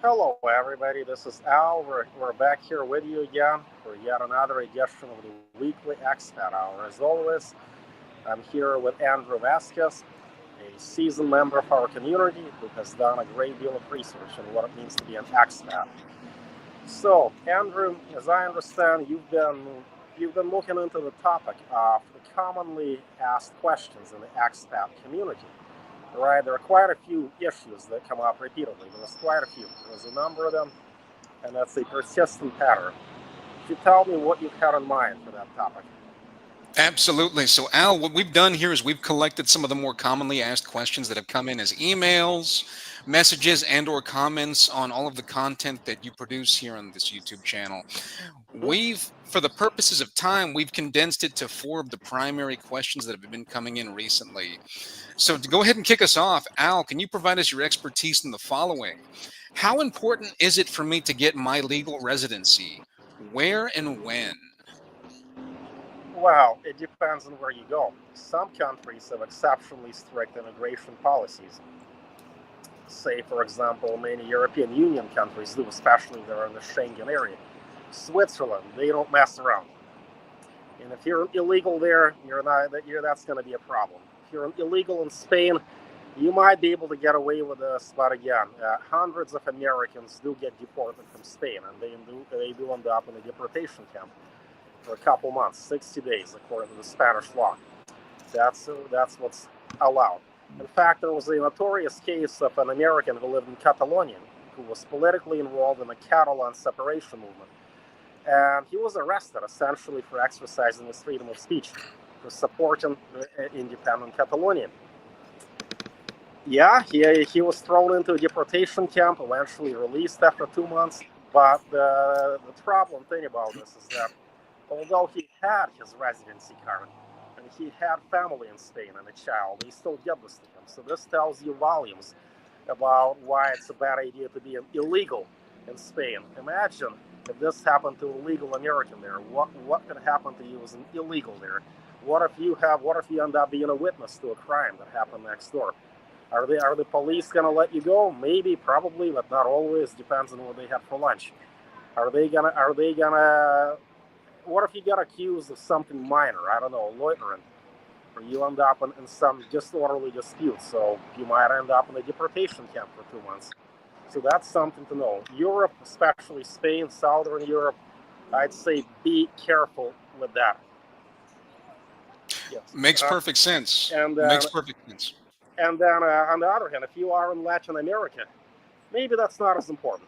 Hello, everybody. This is Al. We're back here with you again for yet another edition of the weekly Expat Hour. As always, I'm here with Andrew Vasquez, a seasoned member of our community who has done a great deal of research on what it means to be an expat. So, Andrew, as I understand, you've been looking into the topic of the commonly asked questions in the expat community. Right, there are quite a few issues that come up repeatedly. There's quite a few. There's a number of them, and that's a persistent pattern. Could you tell me what you've had in mind for that topic? Absolutely. So, Al, what we've done here is we've collected some of the more commonly asked questions that have come in as emails, messages, and/or comments on all of the content that you produce here on this YouTube channel. Mhm. For the purposes of time, we've condensed it to four of the primary questions that have been coming in recently. So, to go ahead and kick us off, Al, can you provide us your expertise in the following? How important is it for me to get my legal residency? Where and when? Well, it depends on where you go. Some countries have exceptionally strict immigration policies. Say, for example, many European Union countries do, especially if they're in the Schengen area. Switzerland, they don't mess around. And if you're illegal there, that's going to be a problem. If you're illegal in Spain, you might be able to get away with this, but again, hundreds of Americans do get deported from Spain, and they do end up in a deportation camp for a couple months, 60 days, according to the Spanish law. That's what's allowed. In fact, there was a notorious case of an American who lived in Catalonia, who was politically involved in the Catalan separation movement, and he was arrested essentially for exercising his freedom of speech, for supporting independent Catalonia. Yeah, he was thrown into a deportation camp, eventually released after 2 months. But the problem thing about this is that although he had his residency card and he had family in Spain and a child, they still did this to him. So this tells you volumes about why it's a bad idea to be illegal in Spain. Imagine if this happened to a legal American there. What could happen to you as an illegal there? What if you end up being a witness to a crime that happened next door? Are the police gonna let you go? Maybe, probably, but not always. Depends on what they had for lunch. Are they gonna? What if you get accused of something minor? I don't know, loitering, or you end up in some disorderly dispute. So you might end up in a deportation camp for 2 months. So that's something to know. Europe, especially Spain, Southern Europe, I'd say be careful with that. Yes. Makes perfect sense. And Makes perfect sense. and then on the other hand, if you are in Latin America, maybe that's not as important.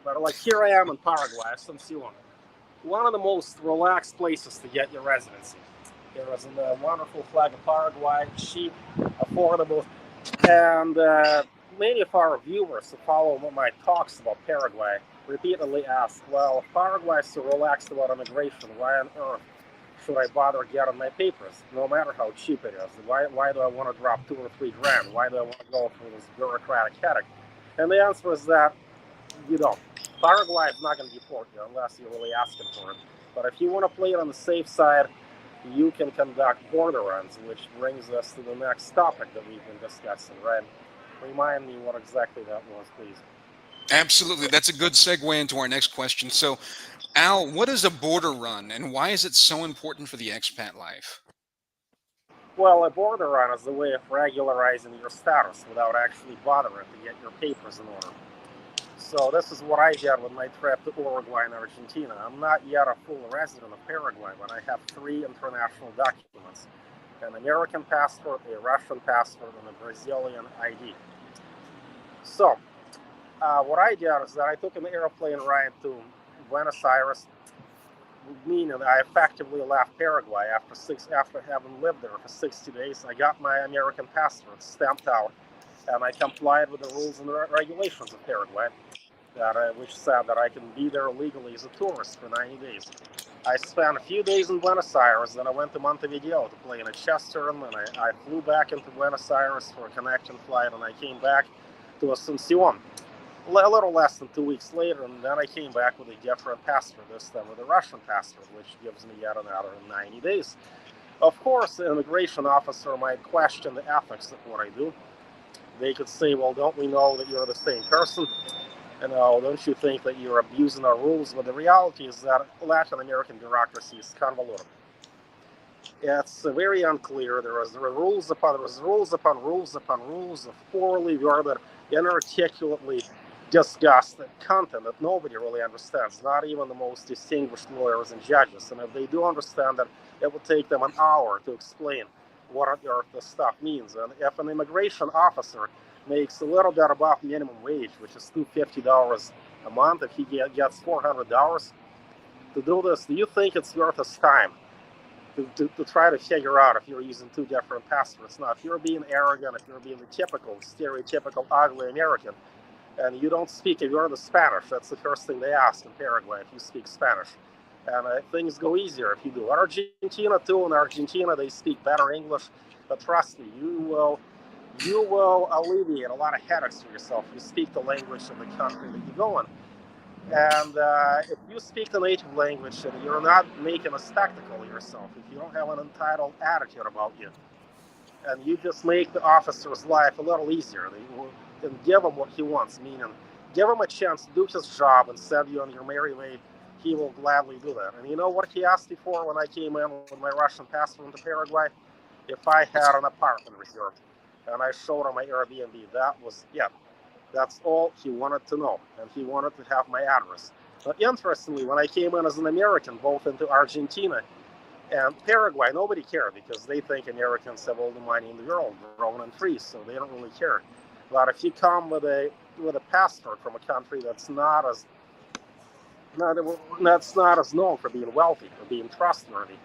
But like here I am in Paraguay, Asuncion, one of the most relaxed places to get your residency. There is a wonderful flag of Paraguay, cheap, affordable, and many of our viewers who follow my talks about Paraguay repeatedly ask, well, if Paraguay is so relaxed about immigration, why on earth should I bother getting my papers, no matter how cheap it is? Why do I want to drop 2 or 3 grand? Why do I want to go through this bureaucratic headache? And the answer is that you don't. Paraguay is not going to deport you unless you're really asking for it. But if you want to play it on the safe side, you can conduct border runs, which brings us to the next topic that we've been discussing, right? Remind me what exactly that was, please. Absolutely. That's a good segue into our next question. So, Al, what is a border run and why is it so important for the expat life? Well, a border run is a way of regularizing your status without actually bothering to get your papers in order. So this is what I did with my trip to Uruguay and Argentina. I'm not yet a full resident of Paraguay, but I have three international documents: an American passport, a Russian passport, and a Brazilian ID. So what I did is that I took an airplane ride to Buenos Aires, meaning that I effectively left Paraguay after having lived there for 60 days. I got my American passport stamped out, and I complied with the rules and regulations of Paraguay, which said that I can be there legally as a tourist for 90 days. I spent a few days in Buenos Aires, then I went to Montevideo to play in a chess tournament. I flew back into Buenos Aires for a connection flight, and I came back to Asuncion a little less than 2 weeks later, and then I came back with a different passport, this time with a Russian passport, which gives me yet another 90 days. Of course, the immigration officer might question the ethics of what I do. They could say, well, don't we know that you're the same person? Don't you think that you're abusing our rules? But the reality is that Latin American bureaucracy is convoluted. It's very unclear. There are rules upon rules upon rules upon rules of poorly worded, inarticulately discussed content that nobody really understands, not even the most distinguished lawyers and judges. And if they do understand that, it will take them an hour to explain what on earth this stuff means. And if an immigration officer makes a little bit above minimum wage, which is $250 a month, if he gets $400 to do this, do you think it's worth his time to try to figure out if you're using two different passwords? Now, if you're being arrogant, if you're being the typical, stereotypical, ugly American, and you don't speak a word of Spanish, that's the first thing they ask in Paraguay, if you speak Spanish. And things go easier if you do. Argentina, too. In Argentina, they speak better English. But trust me, you will alleviate a lot of headaches for yourself if you speak the language of the country that you go in. And if you speak the native language and you're not making a spectacle of yourself, if you don't have an entitled attitude about you, and you just make the officer's life a little easier, and give him what he wants, meaning give him a chance to do his job and send you on your merry way, he will gladly do that. And you know what he asked me for when I came in with my Russian passport into Paraguay? If I had an apartment reserved. And I showed him my Airbnb. That's all he wanted to know. And he wanted to have my address. But interestingly, when I came in as an American, both into Argentina and Paraguay, nobody cared because they think Americans have all the money in the world, grown and free, so they don't really care. But if you come with a passport from a country that's not as known for being wealthy, for being trustworthy,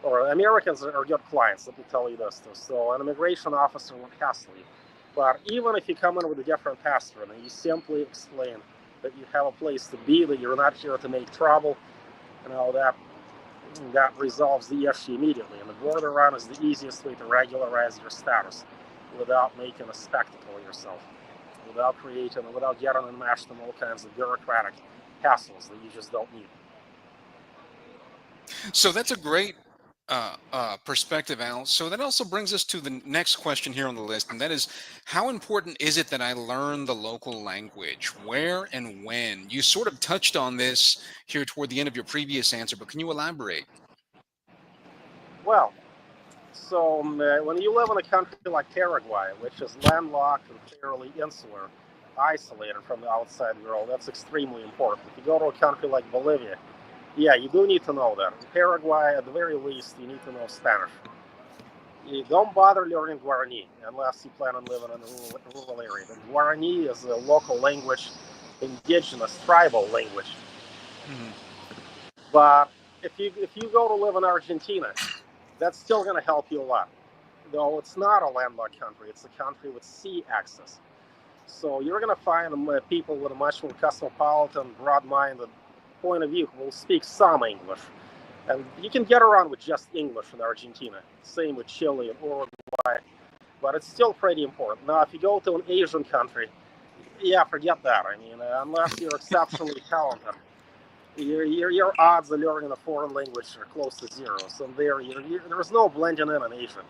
or Americans are good clients, let me tell you this. So an immigration officer won't hassle you. But even if you come in with a different passport and you simply explain that you have a place to be, that you're not here to make trouble, that resolves the issue immediately. And the border run is the easiest way to regularize your status without making a spectacle of yourself, without getting enmeshed in all kinds of bureaucratic hassles that you just don't need. So that's a great perspective, Al. So that also brings us to the next question here on the list, and that is, how important is it that I learn the local language? Where and when? You sort of touched on this here toward the end of your previous answer, but can you elaborate? Well, so when you live in a country like Paraguay, which is landlocked and fairly insular, isolated from the outside world, that's extremely important. If you go to a country like Bolivia, yeah, you do need to know that. In Paraguay, at the very least, you need to know Spanish. You don't bother learning Guarani unless you plan on living in a rural area. But Guarani is a local language, indigenous, tribal language. Mhm. But if you go to live in Argentina, that's still going to help you a lot. Though it's not a landlocked country, it's a country with sea access. So you're going to find people with a much more cosmopolitan, broad-minded point of view who will speak some English. And you can get around with just English in Argentina. Same with Chile and Uruguay. But it's still pretty important. Now, if you go to an Asian country, yeah, forget that. I mean, unless you're exceptionally talented, your odds of learning a foreign language are close to zero. So there's no blending in Asia.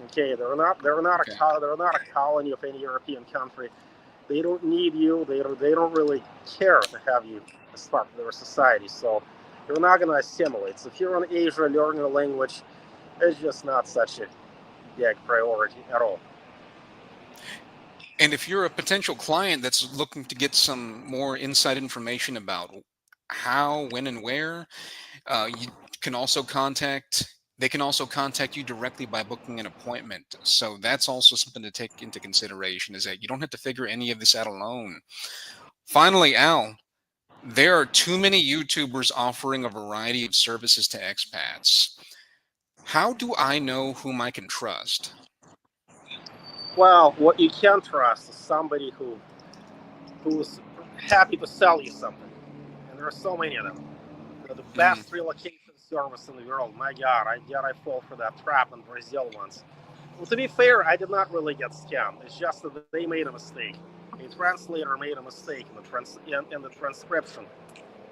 Okay, they're not a colony of any European country. They don't need you. They don't really care to have you as part of their society. So you're not going to assimilate. So if you're in Asia learning a language, it's just not such a big priority at all. And if you're a potential client that's looking to get some more inside information about how, when, and where, you can also contact. They can also contact you directly by booking an appointment. So that's also something to take into consideration, is that you don't have to figure any of this out alone. Finally, Al, there are too many YouTubers offering a variety of services to expats. How do I know whom I can trust? Well, what you can trust is somebody who's happy to sell you something, and there are so many of them. They're the Mm, best relocation service in the world. My God, I fall for that trap in Brazil once. Well, to be fair, I did not really get scammed. It's just that they made a mistake. A translator made a mistake in the transcription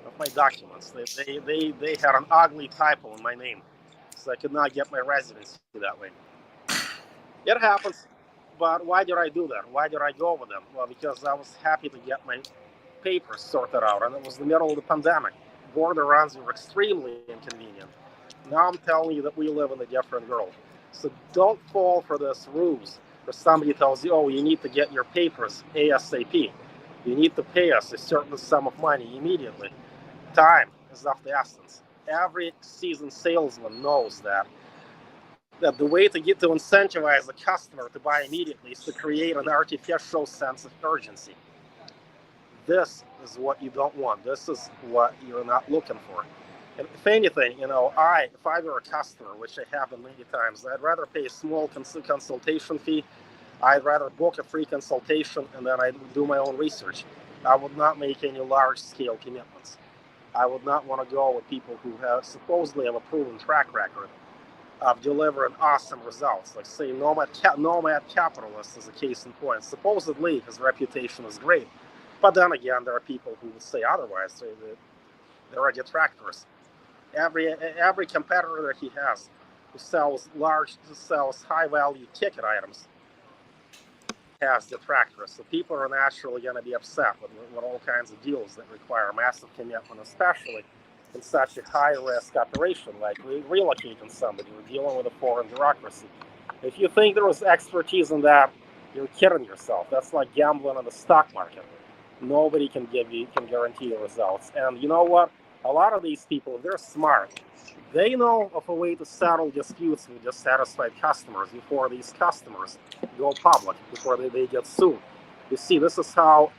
of my documents. They had an ugly typo in my name, so I could not get my residency that way. It happens, but why did I do that? Why did I go with them? Well, because I was happy to get my papers sorted out, and it was the middle of the pandemic. Border runs were extremely inconvenient. Now I'm telling you that we live in a different world. So don't fall for this ruse where somebody tells you, oh, you need to get your papers ASAP. You need to pay us a certain sum of money immediately. Time is of the essence. Every seasoned salesman knows that the way to get to incentivize the customer to buy immediately is to create an artificial sense of urgency. This is what you don't want. This is what you're not looking for. And if anything, if I were a customer, which I have been many times, I'd rather pay a small consultation fee. I'd rather book a free consultation and then I'd do my own research. I would not make any large-scale commitments. I would not want to go with people who supposedly have a proven track record of delivering awesome results. Like, say, Nomad Capitalist is a case in point. Supposedly, his reputation is great. But then again, there are people who would say otherwise. There are detractors. Every competitor that he has who sells high-value ticket items has detractors. So people are naturally going to be upset with all kinds of deals that require massive commitment, especially in such a high-risk operation like relocating somebody or dealing with a foreign bureaucracy. If you think there was expertise in that, you're kidding yourself. That's like gambling on the stock market. Nobody can guarantee the results. And you know what? A lot of these people, they're smart. They know of a way to settle disputes with dissatisfied customers before these customers go public, before they get sued. You see, this is how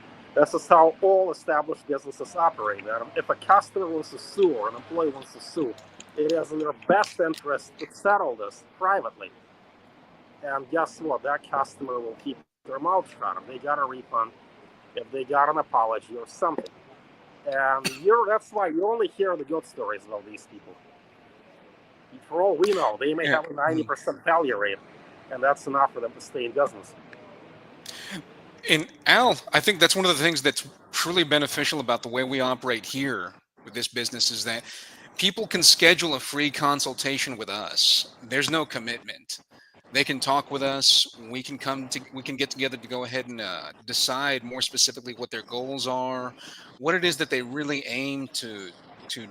all established businesses operate. If a customer wants to sue or an employee wants to sue, it is in their best interest to settle this privately. And guess what? That customer will keep their mouth shut if they got a refund, if they got an apology or something. And that's why you only hear the good stories about these people. For all we know, they may have a 90% failure rate, and that's enough for them to stay in business. And Al, I think that's one of the things that's truly beneficial about the way we operate here with this business is that people can schedule a free consultation with us. There's no commitment. They can talk with us. We can get together to go ahead and decide more specifically what their goals are, what it is that they really aim to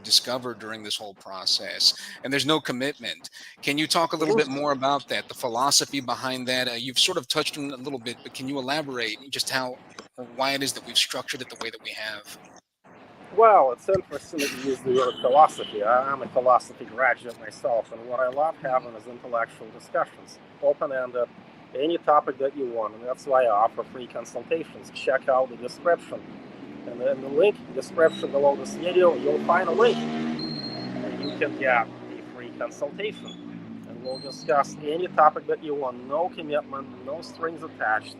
discover during this whole process. And there's no commitment. Can you talk a little bit more about that, the philosophy behind that? You've sort of touched on it a little bit, but can you elaborate just why it is that we've structured it the way that we have? Well, it's interesting that you use the word philosophy. I'm a philosophy graduate myself, and what I love having is intellectual discussions, open-ended, any topic that you want, and that's why I offer free consultations. Check out the description. And in the link description below this video, you'll find a link where you can get a free consultation. And we'll discuss any topic that you want. No commitment, no strings attached,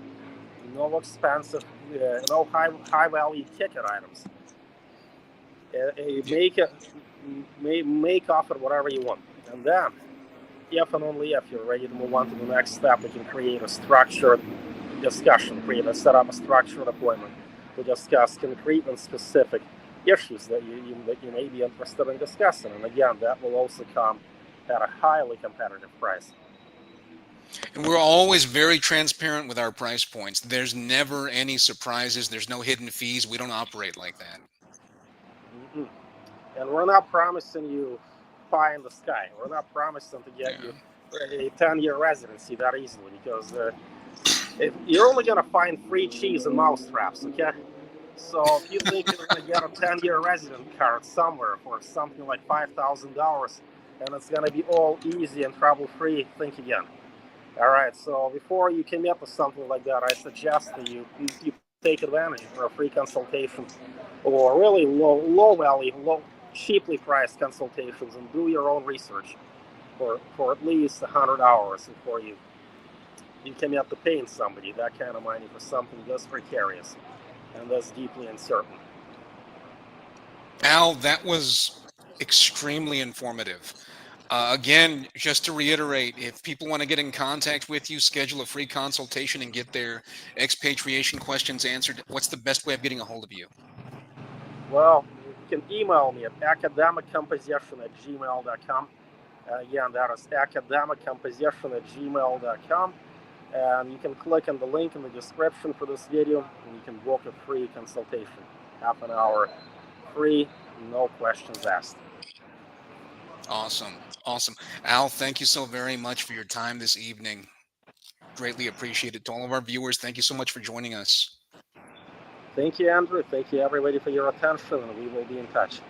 no expensive, no high-value ticket items. Make off it whatever you want. And then, if and only if you're ready to move on to the next step, we can create a structured discussion, set up a structured appointment to discuss concrete and specific issues that you may be interested in discussing. And again, that will also come at a highly competitive price. And we're always very transparent with our price points. There's never any surprises. There's no hidden fees. We don't operate like that. Mm-hmm. And we're not promising you pie in the sky. We're not promising to get you a 10-year residency that easily, because you're only going to find free cheese and mousetraps, okay? So if you think you're going to get a 10-year resident card somewhere for something like $5,000 and it's going to be all easy and trouble-free, think again. All right, so before you commit to something like that, I suggest that you take advantage of a free consultation or really low-value, cheaply priced consultations, and do your own research for at least 100 hours before you commit to paying somebody that kind of money for something this precarious and this deeply uncertain. Al, that was extremely informative. Again, just to reiterate, if people want to get in contact with you, schedule a free consultation and get their expatriation questions answered, what's the best way of getting a hold of you? Well, you can email me at academiccomposition@gmail.com. Again, that is academiccomposition@gmail.com. And you can click on the link in the description for this video and you can book a free consultation. half an hour free, no questions asked. Awesome. Awesome. Al, thank you so very much for your time this evening. Greatly appreciated. To all of our viewers, thank you so much for joining us. Thank you, Andrew. Thank you, everybody, for your attention, and we will be in touch.